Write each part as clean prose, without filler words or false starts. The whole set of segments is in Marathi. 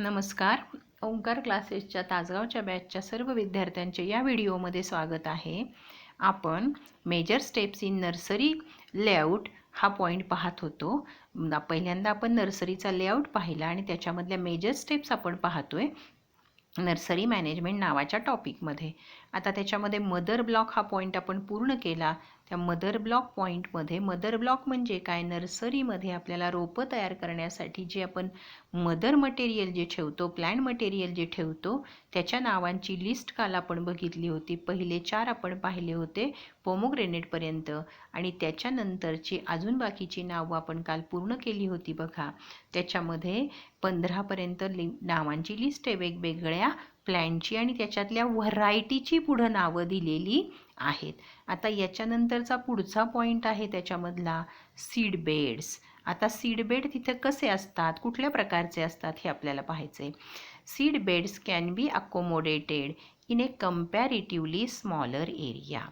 नमस्कार. ओंकार क्लासेसच्या तासगावच्या बॅचच्या सर्व विद्यार्थ्यांचे या व्हिडिओमध्ये स्वागत आहे. आपण major steps in nursery layout हा पॉईंट पाहत होतो. पहिल्यांदा आपण नर्सरीचा लेआउट पाहिला आणि त्याच्यामधल्या मेजर स्टेप्स आपण पाहतोय नर्सरी मॅनेजमेंट नावाच्या टॉपिकमध्ये. आता त्याच्यामध्ये मदर ब्लॉक हा पॉईंट आपण पूर्ण केला. त्या मदर ब्लॉक पॉईंटमध्ये मदर ब्लॉक म्हणजे काय, नर्सरीमध्ये आपल्याला रोपं तयार करण्यासाठी जे आपण मदर मटेरियल जे ठेवतो, प्लॅन्ट मटेरियल जे ठेवतो, त्याच्या नावांची लिस्ट काल आपण बघितली होती. पहिले 4 आपण पाहिले होते पोमोग्रेनेटपर्यंत आणि त्याच्यानंतरची अजून बाकीची नावं आपण काल पूर्ण केली होती बघा. त्याच्यामध्ये 15पर्यंत नावांची लिस्ट आहे वेगवेगळ्या प्लॅन्टची आणि त्याच्यातल्या व्हरायटीची पुढं नावं दिलेली आहेत. आता याच्यानंतरचा पुढचा पॉईंट आहे त्याच्यामधला सीड बेड्स. आता सीड बेड तिथे कसे असतात, कुठल्या प्रकारचे असतात हे आपल्याला पाहायचे. Seed beds can be accommodated in A comparatively smaller area.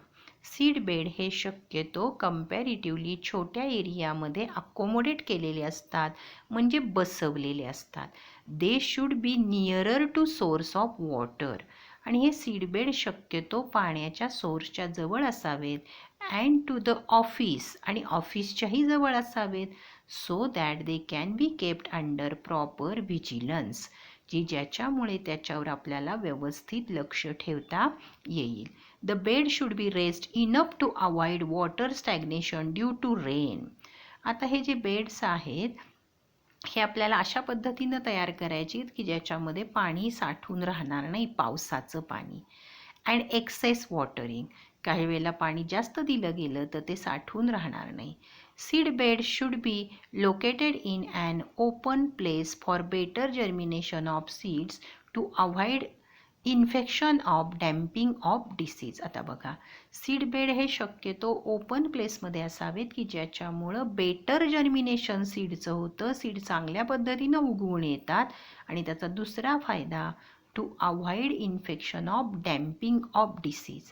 Seed bed हे शक्यतो कंपॅरेटिव्हली छोट्या एरियामध्ये अकोमोडेट केलेले असतात, म्हणजे बसवलेले असतात. They should be nearer to source of water. आणि हे सीडबेड शक्यतो पाण्याच्या सोर्सच्या जवळ असावेत. अँड टू द ऑफिस, आणि ऑफिसच्याही जवळ असावेत. So that they can be kept under proper vigilance, ज्याच्यामुळे त्याच्यावर आपल्याला व्यवस्थित लक्ष ठेवता येईल. The bed should be raised enough to avoid water stagnation due to rain. आता हे जे बेड्स आहेत हे आपल्याला अशा पद्धतीनं तयार करायची की ज्याच्यामध्ये पाणी साठून राहणार नाही, पावसाचं पाणी. अँड एक्सेस वॉटरिंग, काही वेळेला पाणी जास्त दिलं गेलं तर ते साठून राहणार नाही. Seed bed should be located in an open place for better germination of seeds to avoid infection of damping off disease. आता बघा, सीड बेड हे शक्यतो ओपन प्लेसमध्ये असावेत की ज्याच्यामुळं बेटर जर्मिनेशन सीडचं होतं, सीड चांगल्या पद्धतीनं उगवून येतात. आणि त्याचा दुसरा फायदा, to avoid infection of damping off disease.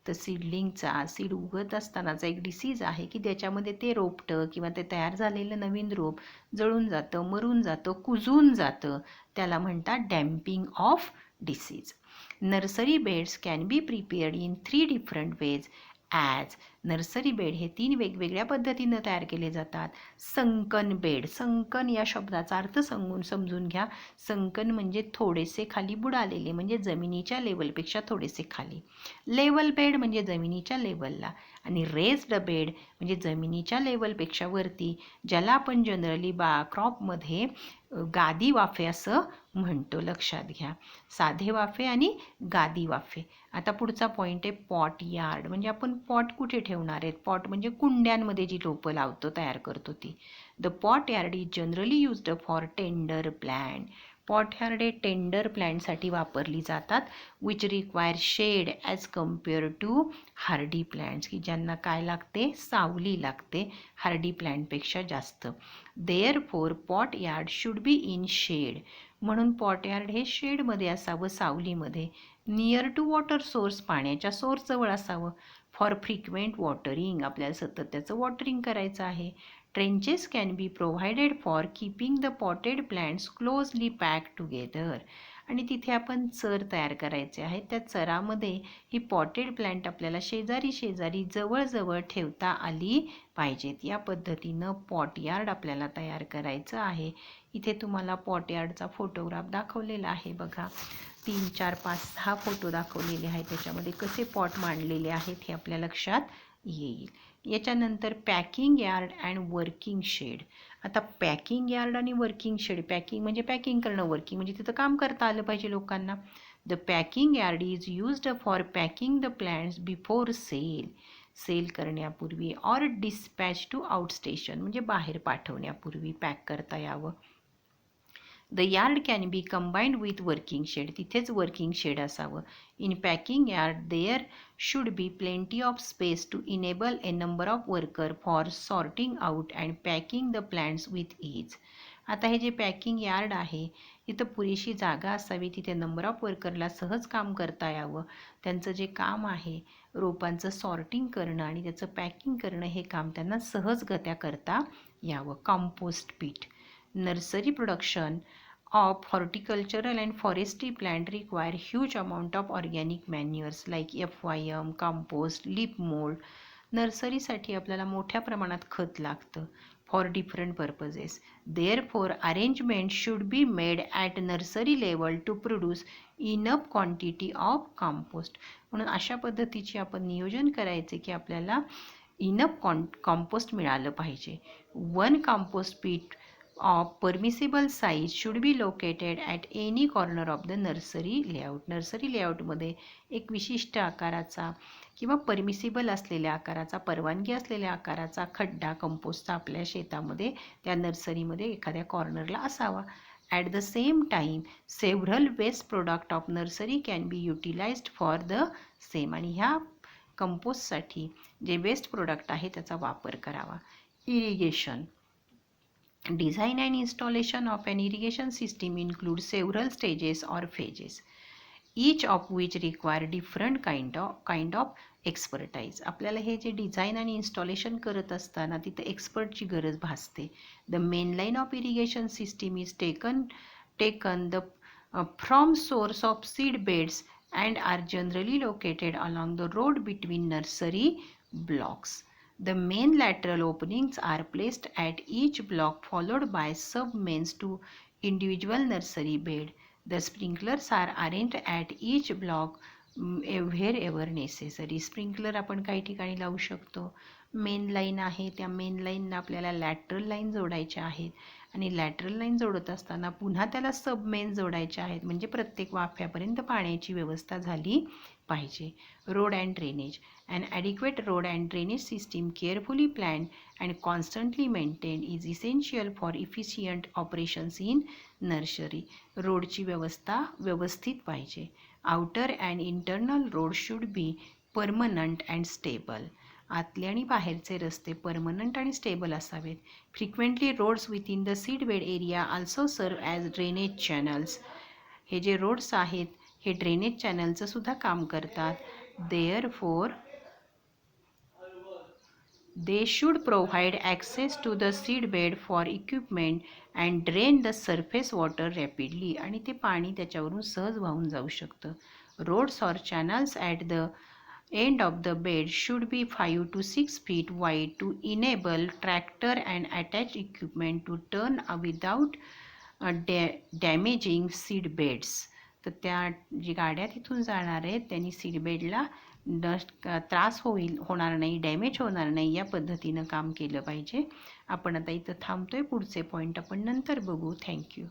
तर सीडलिंगचा, सीड उगत असतानाचा एक डिसीज आहे की त्याच्यामध्ये ते रोपटं किंवा ते तयार झालेलं नवीन रोप जळून जातं, मरून जातं, कुजून जातं. त्याला म्हणतात damping off disease. Nursery beds can be prepared in 3 different ways as. Nursery bed हे 3 वेगवेगळ्या पद्धतीनं तयार केले जातात. संकन बेड, संकन या शब्दाचा अर्थ समजून घ्या. संकन म्हणजे थोडेसे खाली बुडालेले, म्हणजे जमिनीच्या लेवलपेक्षा थोडेसे खाली. लेवल बेड म्हणजे जमिनीच्या लेवलला. आणि रेस्ड बेड म्हणजे जमिनीच्या लेवलपेक्षा वरती, ज्याला आपण जनरली क्रॉपमध्ये गादी वाफे असं म्हणतो, लक्षात घ्या. साधे वाफे आणि गादी वाफे. आता पुढचा पॉईंट आहे पॉट यार्ड. म्हणजे आपण पॉट कुठे ठेवणार आहेत, पॉट म्हणजे कुंड्यांमध्ये जी रोपं लावतो, तयार करतो ती. The pot yard is generally used for tender plant. Pot yard हे टेंडर प्लॅन्टसाठी वापरली जातात, which require shade as compare to hardy plants, की ज्यांना काय लागते, सावली लागते हार्डी प्लॅन्टपेक्षा जास्त. Therefore pot yard should be in shade. म्हणून पॉटयार्ड हे शेडमध्ये असावं, सावलीमध्ये. नियर टू वॉटर सोर्स, पाण्याच्या सोर्सजवळ असावं. फॉर फ्रिक्वेंट वॉटरिंग, आपल्याला सतत त्याचं वॉटरिंग करायचं आहे. Trenches can be provided for keeping the potted plants closely pack together. आणि तिथे आपण चर तयार करायचे आहेत. त्या चरामध्ये ही पॉटेड प्लॅन्ट आपल्याला शेजारी शेजारी जवळजवळ ठेवता आली पाहिजेत. या पद्धतीनं पॉटयार्ड आपल्याला तयार करायचं आहे. इथे तुम्हाला पॉटयार्डचा फोटोग्राफ दाखवलेला आहे बघा. 3, 4, 5, 6 फोटो दाखवलेले आहेत. त्याच्यामध्ये कसे पॉट मांडलेले आहेत हे आपल्या लक्षात येईल. याच्यानंतर packing yard and working shed. आता पॅकिंग यार्ड आणि वर्किंग शेड, पॅकिंग म्हणजे पॅकिंग करणं, वर्किंग म्हणजे तिथं काम करता आलं पाहिजे लोकांना. The packing yard is used for packing the plants before sale. Sale करण्यापूर्वी or dispatch to out station, म्हणजे बाहेर पाठवण्यापूर्वी पॅक करता यावं. The yard can be combined with working shed, तिथेच वर्किंग शेड असावं. In packing yard there should be plenty of space to enable a number of worker for sorting out and packing the plants with ease. आता हे जे पॅकिंग यार्ड आहे तिथं पुरेशी जागा असावी, तिथे नंबर ऑफ वर्करला सहज काम करता यावं. त्यांचं जे काम आहे रोपांचं सॉर्टिंग करणं आणि त्याचं पॅकिंग करणं, हे काम त्यांना सहजगत्या करता यावं. कंपोस्ट पीट. Nursery production of horticultural and forestry plant require huge amount of organic manures like FYM, compost, leaf mold. नर्सरीसाठी आपल्याला मोठ्या प्रमाणात खत लागतं for different purposes. Therefore, arrangement should be made at nursery level to produce enough quantity of compost. म्हणून अशा पद्धतीची आपण नियोजन करायचे की आपल्याला इनफ कंपोस्ट मिळालं पाहिजे. वन कंपोस्ट पीट of permissible size should be located at any corner of the nursery layout. Nursery लेआउटमध्ये एक विशिष्ट आकाराचा किंवा परमिसिबल असलेल्या आकाराचा, परवानगी असलेल्या आकाराचा खड्डा कंपोस्टचा आपल्या शेतामध्ये त्या नर्सरीमध्ये एखाद्या कॉर्नरला असावा. At the same time, several waste product of nursery can be utilized for the same. आणि ह्या कंपोस्टसाठी जे वेस्ट प्रोडक्ट आहे त्याचा वापर करावा. Irrigation. Design and installation of an irrigation system includes several stages or phases, each of which require different kind of expertise. आपल्याला हे जे डिझाईन आणि इन्स्टॉलेशन करत असताना तिथे एक्सपर्टची गरज भासते. The main line of irrigation system is taken from source of seed beds and are generally located along the road between nursery blocks. The main lateral openings are placed at each block followed by sub-mains to individual nursery bed. The sprinklers are arranged at each block wherever necessary. Sprinkler आपण काही ठिकाणी लावू शकतो. मेन लाईन आहे त्या मेन लाईनला आपल्याला लॅटरल लाईन जोडायच्या आहेत आणि लॅटरल लाईन जोडत असताना पुन्हा त्याला सब मेन जोडायच्या आहेत म्हणजे प्रत्येक वाफ्यापर्यंत पाण्याची व्यवस्था झाली पाहिजे. Road and drainage. An adequate road and drainage system carefully planned and constantly maintained is essential for efficient operations in nursery. रोडची व्यवस्था व्यवस्थित पाहिजे. Outer and internal roads should be permanent and stable. आतले आणि बाहेरचे रस्ते परमनंट आणि स्टेबल असावेत. Frequently roads within the seedbed area also serve as drainage channels. हे जे रोड्स आहेत हे ड्रेनेज चॅनलचं सुद्धा काम करतात. Therefore, they should provide access to the seedbed for equipment and drain the surface water rapidly. आणि ते पाणी त्याच्यावरून सहज वाहून जाऊ शकतं. Roads or channels at the end of the bed should be 5 to 6 feet wide to enable tractor and attached equipment to turn without damaging seed beds. तर त्या जी गाड्या तिथून जाणार आहेत त्यांनी सीडबेडला त्रास होणार नाही, डॅमेज होणार नाही या पद्धतीनं काम केलं पाहिजे. आपण आता इथं थांबतोय. पुढचे पॉईंट आपण नंतर बघू. थँक्यू.